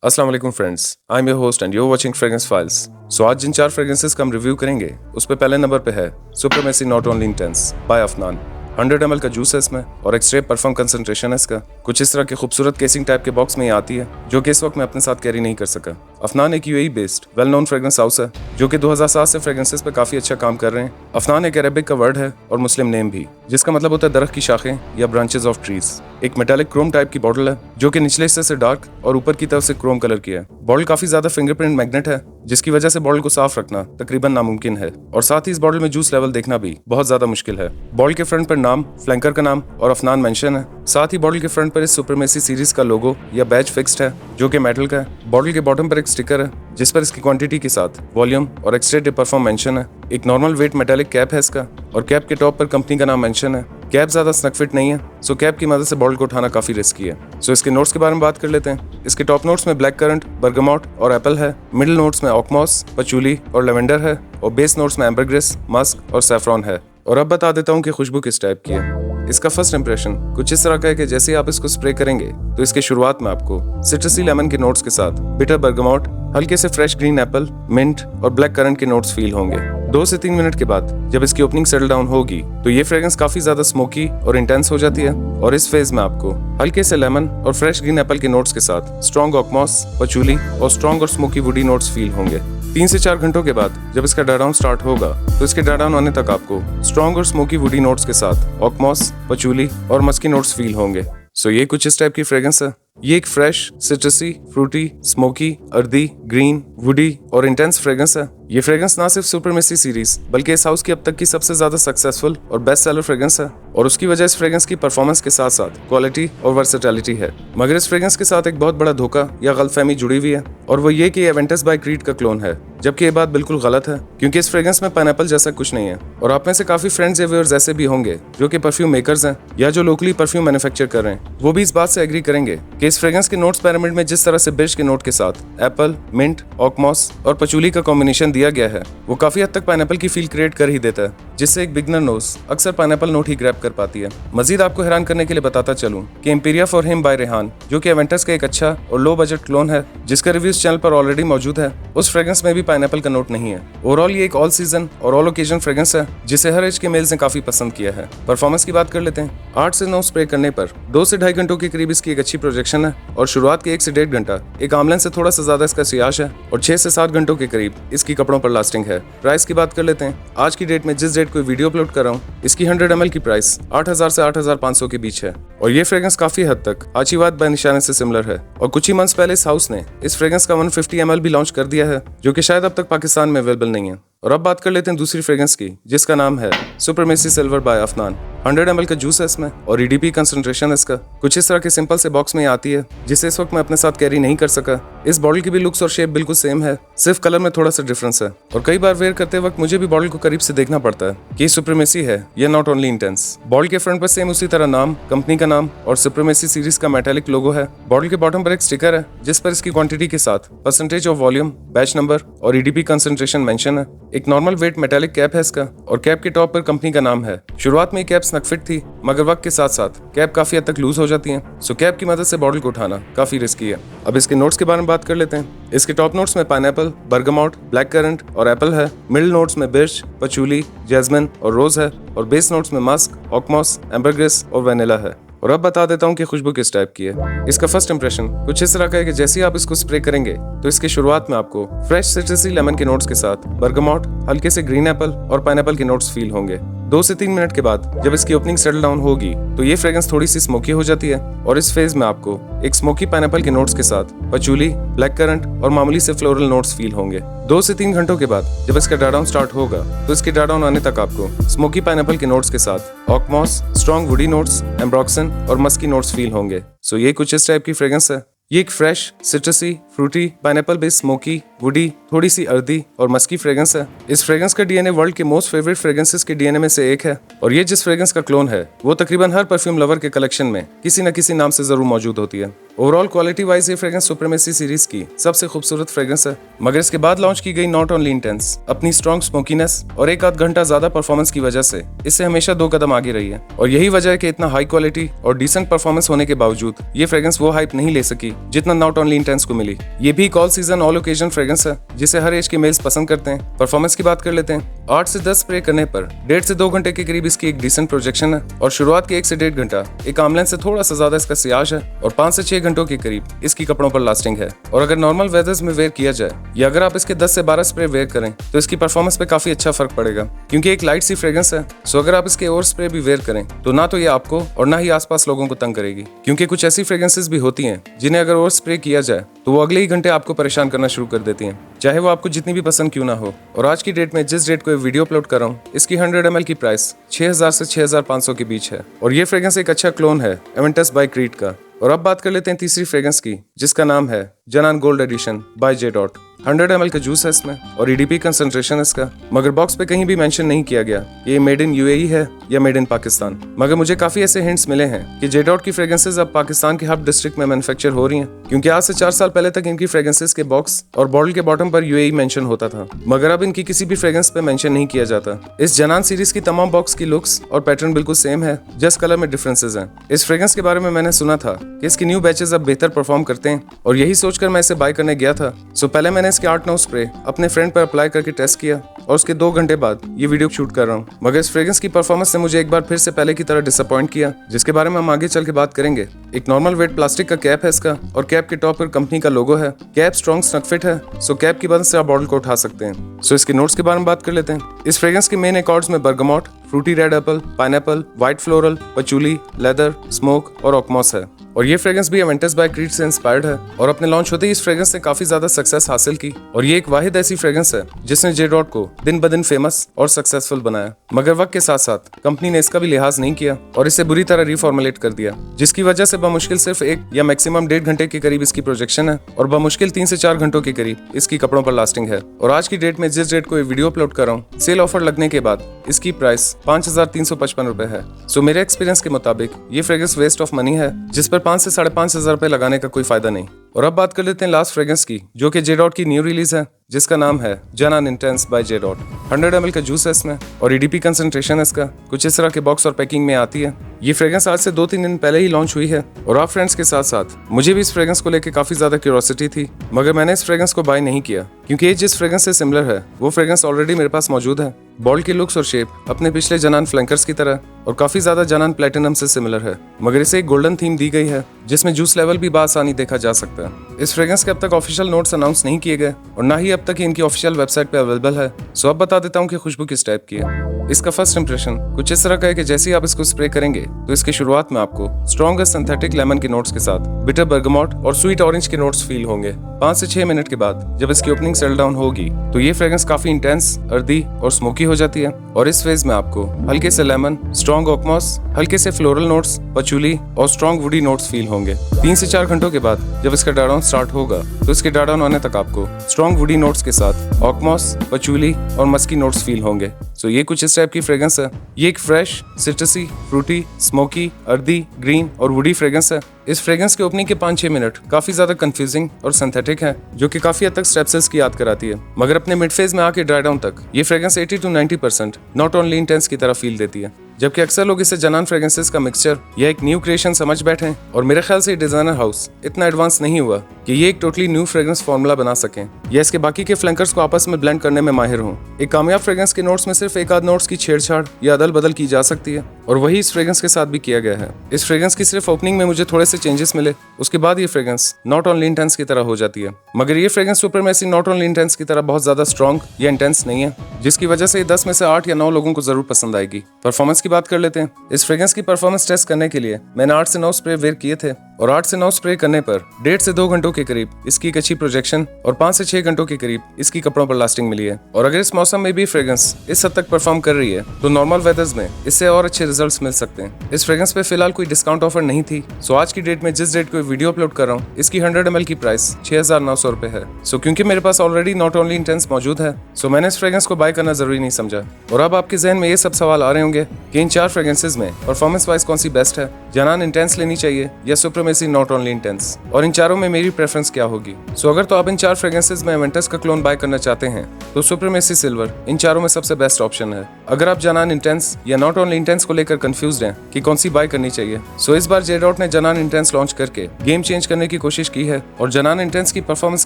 अस्सलाम वालेकुम friends, I am your host and you're watching fragrance files. So आज जिन 4 फ्रेग्रेंसेस का हम रिव्यू करेंगे उस पे पहले नंबर पे है supremacy not only intense by Afnan. 100 ml का जूस है इसमें और एक्सट्रीम परफ्यूम कंसंट्रेशन है इसका। कुछ इस तरह के खूबसूरत केसिंग टाइप के बॉक्स में ये आती है जो कि इस वक्त मैं अपने साथ कैरी नहीं कर सका। अफनान एक UAE based well known fragrance house है जो कि 2007 से फ्रेग्रेंसेस पे काफी अच्छा काम कर रहे हैं। अफनान एक अरेबिक का वर्ड है और मुस्लिम नेम भी, जिसका मतलब होता है दरख्त की शाखें या ब्रांचेस ऑफ ट्रीज। एक मेटालिक क्रोम टाइप की बॉटल है जो कि निचले हिस्से से डार्क और ऊपर की तरफ से क्रोम कलर की है। बॉटल काफी ज्यादा फिंगरप्रिंट मैग्नेट है जिसकी वजह से बॉटल को साफ रखना तकरीबन नामुमकिन है और साथ ही इस बॉटल में जूस लेवल देखना भी बहुत ज्यादा मुश्किल है। बॉटल के फ्रंट पर नाम, फ्लैंकर का नाम और अफनान मेंशन है। साथ ही बॉटल के फ्रंट पर इस सुप्रीमेसी सीरीज का लोगो या बैच फिक्स्ड है जो कि मेटल का है। बॉटल के बॉटम पर एक स्टिकर है जिस पर इसकी क्वांटिटी के साथ वॉल्यूम और एक्सट्रेक्टेड परफॉर्म मेंशन है। एक नॉर्मल वेट मेटालिक कैप है इसका और कैप के टॉप पर कंपनी का नाम मेंशन है। कैप ज्यादा स्नक फिट नहीं है, सो कैप की मदद से बॉटल को उठाना काफी रिस्की है। सो इसके नोट्स के बारे में बात कर लेते हैं। इसके टॉप नोट्स में ब्लैक करंट, बर्गामोट और एप्पल है। मिडिल नोट्स में ऑकमॉस, पचूली और लेवेंडर है और बेस नोट्स में एम्बरग्रेस, मस्क और सैफरॉन है। और अब बता देता हूँ कि खुशबू किस टाइप की है। इसका फर्स्ट इंप्रेशन कुछ इस तरह का है कि जैसे ही आप इसको स्प्रे करेंगे तो इसके शुरुआत में आपको सिट्रसी लेमन के नोट्स के साथ बिटर बर्गामोट, हल्के से फ्रेश ग्रीन एप्पल, मिंट और ब्लैक करंट के नोट्स फील होंगे। 2 से 3 मिनट के बाद जब इसकी ओपनिंग सेटल डाउन होगी तो ये फ्रेग्रेंस काफी ज्यादा स्मोकी और इंटेंस हो जाती है और इस फेज में आपको हल्के से लेमन और फ्रेश ग्रीन एप्पल के नोट्स के साथ स्ट्रॉन्ग ऑकमॉस, पचूली और स्ट्रॉन्ग और स्मोकी वुडी नोट्स फील होंगे। 3 से 4 घंटों के बाद जब इसका ड्राई डाउन स्टार्ट होगा तो इसके ड्राई डाउन होने तक आपको स्ट्रॉन्ग और स्मोकी वुडी नोट्स के साथ ऑकमॉस, पचूली और मस्की नोट्स फील होंगे। सो ये कुछ इस टाइप की फ्रेग्रेंस है। ये एक fresh, citrusy, fruity, smoky, earthy, green, woody और इंटेंस फ्रेग्रेंस है। ये फ्रेग्रेंस ना सिर्फ सुप्रीमेसी सीरीज बल्कि इस हाउस की अब तक की सबसे ज्यादा सक्सेसफुल और बेस्ट सेलर फ्रेग्रेंस है और उसकी वजह इस फ्रेग्रेंस की परफॉर्मेंस के साथ साथ क्वालिटी और वर्सेटैलिटी है। मगर इस फ्रेग्रेंस के साथ एक बहुत बड़ा धोखा या गलतफहमी जुड़ी हुई है और वो ये कि एवेंटस बाय क्रीड का क्लोन है, जबकि ये बात बिल्कुल गलत है क्योंकि इस फ्रेग्रेंस में पाइनएप्पल जैसा कुछ नहीं है। और आप में से काफी फ्रेंड्स या व्यूअर्स ऐसे भी होंगे जो कि परफ्यूम मेकर्स हैं या जो लोकली परफ्यूम मैन्युफैक्चर कर रहे हैं, वो भी इस बात से एग्री करेंगे कि इस फ्रेग्रेंस के नोट्स पिरामिड में जिस तरह से बिर्च के नोट के साथ एप्पल, मिंट, ऑकमॉस और पचूली का कॉम्बिनेशन दिया गया है वो काफी हद तक पाइनएप्पल की फील क्रिएट कर ही देता है, जिससे एक बिगनर नोज अक्सर पाइनएप्पल नोट ही ग्रैब कर पाती है। मजीद आपको हैरान करने के लिए बताता चलूं कि Emperia for him by Rehan, जो कि एवेंटस का एक अच्छा और लो बजट क्लोन है जिसका रिव्यूज चैनल पर ऑलरेडी मौजूद है, उस फ्रेग्रेंस में भी पाइनएप्पल का नोट नहीं है। ओवरऑल ये एक ऑल सीजन और ऑल ओकेजन फ्रेग्रेंस है जिसे हर एज के मेल्स ने काफी पसंद किया है। परफॉर्मेंस की बात कर लेते हैं। 8 से 9 स्प्रे करने पर 2 से 2.5 घंटों के करीब इसकी एक अच्छी प्रोजेक्शन है और शुरुआत के 1 से 1.5 घंटा एक आमलन से थोड़ा सा ज्यादा इसका सियाश है और 6 से 7 घंटों के करीब इसकी कपड़ों पर लास्टिंग है। प्राइस की बात कर लेते हैं। आज की डेट में जिस डेट को वीडियो अपलोड कर रहा हूँ इसकी 100 ml की प्राइस 8000 से 8500 के बीच है और ये फ्रेग्रेंस काफी हद तक आशीर्वाद बनिशाने से सिमिलर है। और कुछ ही मंथ्स पहले इस हाउस ने इस फ्रेग्रेंस का 150 ml भी लॉन्च कर दिया है जो कि शायद अब तक पाकिस्तान में अवेलेबल नहीं है। और अब बात कर लेते हैं दूसरी फ्रेग्रेंस की जिसका नाम है supremacy silver by Afnan. 100 ml का जूस है इसमें और EDP कंसंट्रेशन है इसका। कुछ इस तरह के सिंपल से बॉक्स में आती है जिसे इस वक्त मैं अपने साथ कैरी नहीं कर सका। इस बॉटल की भी लुक्स और शेप बिल्कुल सेम है, सिर्फ कलर में थोड़ा सा डिफरेंस है और कई बार वेयर करते वक्त मुझे भी बॉटल को करीब से देखना पड़ता है कि सुप्रीमेसी है या नॉट ओनली इंटेंस। बॉटल के फ्रंट पर सेम उसी तरह नाम, कंपनी का नाम और सुप्रीमेसी सीरीज का मेटालिक लोगो है। बॉटल के बॉटम पर एक स्टिकर है जिस पर इसकी क्वांटिटी के साथ percentage of volume, batch number और EDP कंसंट्रेशन मेंशन है। एक नॉर्मल वेट मेटालिक कैप है इसका और कैप के टॉप पर कंपनी का नाम है। शुरुआत में कैप स्नक फिट थी मगर वक्त के साथ साथ कैप काफी हद तक लूज हो जाती है, सो कैप की मदद से बॉटल को उठाना काफी रिस्की है। अब इसके नोट्स के बारे में बात कर लेते हैं। इसके टॉप नोट्स में पाइनएप्पल, बर्गामोट, ब्लैक करंट और एप्पल है। मिडिल नोट्स में बिर्च, पचूली, जैस्मिन और रोज है और बेस नोट्स में मस्क, ऑकमॉस, एम्बरग्रेस और वेनिला है। और अब बता देता हूँ कि खुशबू किस टाइप की है। इसका फर्स्ट इंप्रेशन कुछ इस तरह का है कि जैसे ही आप इसको स्प्रे करेंगे तो इसकी शुरुआत में आपको फ्रेश सिट्रसी लेमन के नोट्स के साथ बर्गामोट, हल्के से ग्रीन एप्पल और पाइनएप्पल के नोट्स फील होंगे। 2 से 3 मिनट के बाद जब इसकी ओपनिंग सेटल डाउन होगी तो ये फ्रेग्रेंस थोड़ी सी स्मोकी हो जाती है और इस फेज में आपको एक स्मोकी पाइनएप्पल के नोट्स के साथ पचूली, ब्लैक करंट और मामूली से फ्लोरल नोट्स फील होंगे। 2 से 3 घंटों के बाद जब इसका ड्राई डाउन स्टार्ट होगा तो इसके ड्राई डाउन आने तक आपको स्मोकी पाइनएप्पल के नोट्स के साथ ऑकमॉस, स्ट्रॉन्ग वुडी नोट्स, एम्ब्रॉक्सन और मस्की नोट्स फील होंगे। सो ये कुछ इस टाइप की फ्रेग्रेंस है। ये एक fresh, citrusy, fruity, pineapple based smoky, woody, थोड़ी सी अर्दी और मस्की फ्रेग्रेंस है। इस फ्रेग्रेंस का DNA वर्ल्ड के मोस्ट फेवरेट फ्रेग्रेंसेस के DNA में से एक है और ये जिस फ्रेग्रेंस का क्लोन है वो तकरीबन हर परफ्यूम लवर के कलेक्शन में किसी न किसी नाम से जरूर मौजूद होती है। ओवरऑल क्वालिटी वाइज ये फ्रेग्रेंस सुप्रीमेसी सीरीज की सबसे खूबसूरत फ्रेग्रेंस है, मगर इसके बाद लॉन्च की गई नॉट ओनली इंटेंस अपनी स्ट्रॉन्ग स्मोकीनेस और 1 आध घंटा ज्यादा परफॉर्मेंस की वजह से इससे हमेशा 2 कदम आगे रही है और यही वजह है कि इतना हाई क्वालिटी और डिसेंट परफॉर्मेंस होने के बावजूद ये फ्रेग्रेंस वो हाइप नहीं ले सकी जितना नॉट ओनली इंटेंस को मिली। ये भी all season all occasion fragrance है जिसे हर एज के मेल्स पसंद करते हैं। परफॉर्मेंस की बात कर लेते हैं। 8 से 10 स्प्रे करने पर 1.5 से 2 घंटे के करीब इसकी एक डिसेंट प्रोजेक्शन है और शुरुआत के 1 से 1.5 घंटा एक आमलन से थोड़ा सा ज्यादा इसका सियाज है और 5 से 6 घंटों के करीब इसकी कपड़ों पर लास्टिंग है। और अगर नॉर्मल वेदर्स में वेयर किया जाए या अगर आप इसके 10 से 12 स्प्रे वेयर करें तो इसकी परफॉर्मेंस पे काफी अच्छा फर्क पड़ेगा, क्योंकि एक लाइट सी फ्रेग्रेंस है। सो अगर आप इसके और स्प्रे भी वेयर करें तो ना तो ये आपको और ना ही आसपास लोगों को तंग करेगी, क्योंकि कुछ ऐसी फ्रेग्रेंसेस भी होती हैं जिन्हें अगर और स्प्रे किया जाए तो वो अगले ही घंटे आपको परेशान करना शुरू कर देती हैं, चाहे वो आपको जितनी भी पसंद क्यों ना हो। और आज की डेट में जिस डेट को वीडियो अपलोड कर रहा हूँ इसकी 100 ml की प्राइस 6000 से 6500 के बीच है और ये फ्रेग्रेंस एक अच्छा क्लोन है एवेंटस बाय क्रीड का। और अब बात कर लेते हैं तीसरी फ्रेग्रेंस की, जिसका नाम है Janan gold edition by J dot. 100 ml का जूस है इसमें और EDP कंसंट्रेशन है इसका, मगर बॉक्स पे कहीं भी मेंशन नहीं किया गया ये मेड इन UAE है या मेड इन पाकिस्तान। मगर मुझे काफी ऐसे हिंट्स मिले हैं कि जे डॉट की फ्रेग्रेंसेस अब पाकिस्तान के हब डिस्ट्रिक्ट में मैन्युफैक्चर हो रही हैं, क्योंकि आज से 4 साल पहले तक इनकी फ्रेग्रेंसेस के बॉक्स और बॉटल के बॉटम पर UAE मेंशन होता था, मगर अब इनकी किसी भी फ्रेग्रेंस पे मेंशन नहीं किया जाता। इस जनान सीरीज की तमाम बॉक्स की लुक्स और पैटर्न बिल्कुल सेम है, जस्ट कलर में डिफरेंसेस हैं। इस फ्रेग्रेंस के बारे में मैंने सुना था कि इसकी न्यू बैचेस अब बेहतर परफॉर्म करते हैं और यही सोचकर मैं इसे बाय करने गया था। सो पहले मैंने इसके 8-9 स्प्रे अपने फ्रेंड पर अप्लाई करके टेस्ट किया और उसके 2 घंटे बाद ये वीडियो शूट कर रहा हूँ। मगर इस फ्रेग्रेंस की परफॉर्मेंस ने मुझे एक बार फिर से पहले की तरह डिसअपॉइंट किया, जिसके बारे में हम आगे चल के बात करेंगे। एक नॉर्मल वेट प्लास्टिक का कैप है इसका और कैप के टॉप पर कंपनी का लोगो है। कैप स्ट्रॉन्ग स्नग फिट है, सो कैप की मदद से आप बॉटल को उठा सकते हैं। सो इसके नोट्स के बारे में बात कर लेते हैं। इस फ्रेग्रेंस के मेन एकॉर्ड्स में bergamot, fruity red apple, pineapple, white floral, patchouli, leather, smoke और ऑकमॉस है। और ये फ्रेग्रेंस भी एवेंटस बाय क्रीड से इंस्पायर्ड है और अपने लॉन्च होते ही इस फ्रेग्रेंस ने काफी ज्यादा सक्सेस हासिल की और ये एक वाहिद ऐसी फ्रेग्रेंस है जिसने जे डॉट को दिन ब दिन फेमस और सक्सेसफुल बनाया। मगर वक्त के साथ साथ कंपनी ने इसका भी लिहाज नहीं किया और इसे बुरी तरह रिफॉर्मुलेट कर दिया, जिसकी वजह से बमुश्किल सिर्फ 1 या मैक्सिमम 1.5 घंटे के करीब इसकी प्रोजेक्शन है और बमुश्किल 3 से 4 घंटों के करीब इसकी कपड़ों पर लास्टिंग है। और आज की डेट में जिस डेट को ये वीडियो अपलोड कर रहा हूँ, सेल ऑफर लगने के बाद इसकी प्राइस 5355 रुपए है। सो मेरे एक्सपीरियंस के मुताबिक ये फ्रेग्रेंस वेस्ट ऑफ मनी है, जिस पर 5 से 5500 रुपए लगाने का कोई फायदा नहीं। और अब बात कर लेते हैं लास्ट फ्रेग्रेंस की, जो कि जे डॉट की न्यू रिलीज है, जिसका नाम है Janan intense by J dot. 100 ml का जूस है इसमें और EDP कंसंट्रेशन है इसका, कुछ इस तरह के बॉक्स और पैकिंग में आती है। ये फ्रेग्रेंस आज से 2-3 दिन पहले ही लॉन्च हुई है और आप फ्रेंड्स के साथ साथ मुझे भी इस फ्रेग्रेंस को लेकर काफी ज्यादा क्यूरियोसिटी थी, मगर मैंने इस फ्रेग्रेंस को बाय नहीं किया, क्योंकि ये जिस फ्रेग्रेंस से सिमिलर है वो फ्रेग्रेंस ऑलरेडी मेरे पास मौजूद है। बॉटल की लुक्स और शेप अपने पिछले जनान फ्लैंकर्स की तरह और काफी ज्यादा जनान प्लेटिनम से सिमिलर है, मगर इसे एक गोल्डन थीम दी गई है जिसमें जूस लेवल भी बासानी देखा जा सकता है। इस फ्रेग्रेंस के अब तक ऑफिशियल नोट्स अनाउंस नहीं किए गए और ना ही अब तक इनकी ऑफिशियल वेबसाइट पे अवेलेबल है। सो अब बता देता हूँ कि खुशबू किस टाइप की है। इसका फर्स्ट इंप्रेशन कुछ इस तरह का है कि जैसे ही आप इसको स्प्रे करेंगे तो इसकी शुरुआत में आपको स्ट्रॉन्ग सिंथेटिक लेमन के नोट्स के साथ बिटर बर्गमोट और स्वीट ऑरेंज के नोट्स फील होंगे। 5 से 6 मिनट के बाद जब इसकी ओपनिंग सेटल डाउन होगी तो ये फ्रेग्रेंस काफी इंटेंस, अर्दी और स्मोकी हो जाती है और इस फेज में आपको हल्के से लेमन, स्ट्रॉन्ग ऑकमॉस, हल्के से फ्लोरल नोट्स, पचूली और स्ट्रॉन्ग वुडी नोट्स फील होंगे। 3 से 4 घंटों के बाद जब इसका डाउन स्टार्ट होगा तो इसके डाउन होने तक आपको स्ट्रॉन्ग वुडी नोट्स के साथ ऑकमॉस, पचूली और मस्की नोट्स फील होंगे। सो ये कुछ इस टाइप की फ्रेग्रेंस है। ये एक fresh, citrusy, fruity, smoky, earthy, green और वुडी फ्रेग्रेंस है। इस फ्रेग्रेंस के ओपनिंग के 5-6 मिनट काफी ज्यादा कंफ्यूजिंग और सिंथेटिक है, जो कि काफी हद तक स्ट्रेप्सिल्स की याद कराती है, मगर अपने मिड फेज में आके ड्राई डाउन तक ये fragrance 80 to 90% not only intense की तरह फील देती है। जबकि अक्सर लोग इसे जनान फ्रेग्रेंसेस का मिक्सचर या एक न्यू क्रिएशन समझ बैठे हैं और मेरे ख्याल से डिजाइनर हाउस इतना एडवांस नहीं हुआ कि ये एक टोटली न्यू फ्रेग्रेंस फॉर्मूला बना सकें या इसके बाकी के फ्लैंकर्स को आपस में ब्लेंड करने में माहिर हों। एक कामयाब फ्रेग्रेंस के नोट्स में सिर्फ एक आध नोट्स की छेड़छाड़ या अदल बदल की जा सकती है और वही इस फ्रेग्रेंस के साथ भी किया गया है। इस फ्रेग्रेंस की सिर्फ ओपनिंग में मुझे थोड़े से चेंजेस मिले, उसके बाद ये फ्रेग्रेंस नॉट ओनली इंटेंस की तरह हो जाती है, मगर ये fragrance supremacy not only intense की तरह बहुत ज्यादा स्ट्रॉन्ग या इंटेंस नहीं है, जिसकी वजह से 10 में से 8 या 9 लोगों को जरूर पसंद आएगी। परफॉर्मेंस की बात कर लेते हैं। इस फ्रेग्रेंस की परफॉर्मेंस टेस्ट करने के लिए मैंने 8 से 9 स्प्रे वेयर किए थे और 8 से 9 स्प्रे करने पर 1.5 से 2 घंटों के करीब इसकी एक अच्छी प्रोजेक्शन और 5 से 6 घंटों के करीब इसकी कपड़ों पर लास्टिंग मिली है। और अगर इस मौसम में भी फ्रेग्रेंस इस हद तक परफॉर्म कर रही है तो नॉर्मल वेदर्स में इससे और अच्छे रिजल्ट्स मिल सकते हैं। इस फ्रेग्रेंस पे फिलहाल कोई डिस्काउंट ऑफर नहीं थी, सो आज की डेट में जिस डेट को वीडियो अपलोड कर रहा हूँ इसकी 100 ml की प्राइस 6900 रुपए है। सो क्योंकि मेरे पास ऑलरेडी नॉट ओनली इंटेंस मौजूद है, सो मैंने इस फ्रेग्रेंस को बाय बाय करना जरूरी नहीं समझा। और अब आपके जहन में ये सब सवाल आ रहे होंगे कि इन 4 फ्रेग्रेंसेज में परफॉर्मेंस वाइज कौन सी बेस्ट है, जनान इंटेंस लेनी चाहिए या सुप्रीमेसी नॉट ओनली इंटेंस, और इन चारों में मेरी प्रेफरेंस क्या होगी। सो अगर तो आप इन 4 फ्रेग्रेंसेज में एवेंटस का क्लोन बाय करना चाहते हैं तो सुप्रीमेसी सिल्वर इन चारों में सबसे बेस्ट ऑप्शन है। अगर आप जनान इंटेंस या नॉट ओनली इंटेंस को लेकर कंफ्यूज्ड हैं कि कौन सी बाय करनी चाहिए, सो इस बार जेडॉट ने जनान इंटेंस लॉन्च करके गेम चेंज करने की कोशिश की है और जनान इंटेंस की परफॉर्मेंस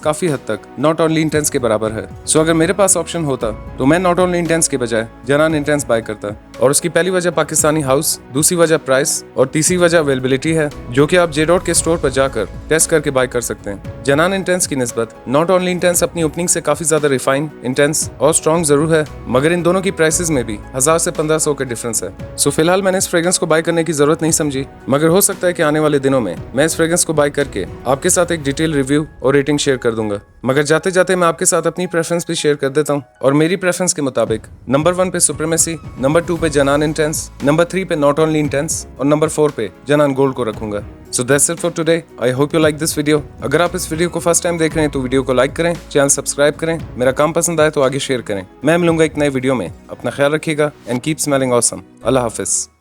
काफी हद तक नॉट ओनली इंटेंस के बराबर है। सो अगर मेरे पास ऑप्शन होता तो मैं नॉट ओनली इंटेंस के बजाय जनान इंटेंस बाय करता, और उसकी पहली वजह पाकिस्तानी हाउस, दूसरी वजह प्राइस और तीसरी वजह अवेलेबिलिटी है, जो कि आप जेडॉट के स्टोर पर जाकर टेस्ट करके बाय कर सकते हैं। जनान इंटेंस की निस्बत नॉट ओनली इंटेंस अपनी ओपनिंग से काफी ज्यादा रिफाइन, इंटेंस और स्ट्रॉन्ग जरूर है, मगर इन दोनों की प्राइसेस में भी 1000 से 1500 के डिफरेंस है। सो फिलहाल मैंने इस फ्रेग्रेंस को बाय करने की जरूरत नहीं समझी, मगर हो सकता है कि आने वाले दिनों में मैं इस फ्रेग्रेंस को बाय करके आपके साथ एक डिटेल रिव्यू और रेटिंग शेयर कर दूंगा। मगर जाते जाते मैं आपके साथ अपनी प्रेफरेंस भी शेयर कर देता हूँ, और मेरी प्रेफरेंस के मुताबिक नंबर 1 पे सुप्रीमेसी, नंबर 2 पे जनान इंटेंस, नंबर 3 पे नॉट ओनली इंटेंस और नंबर 4 पे जनान गोल्ड को रखूंगा। So that's it for today. I hope you like this video. अगर आप इस वीडियो को फर्स्ट टाइम देख रहे हैं तो वीडियो को लाइक करें, चैनल सब्सक्राइब करें, मेरा काम पसंद आए तो आगे शेयर करें। मैं मिलूंगा एक नए वीडियो में। अपना ख्याल रखिएगा and keep smelling awesome. Allah Hafiz.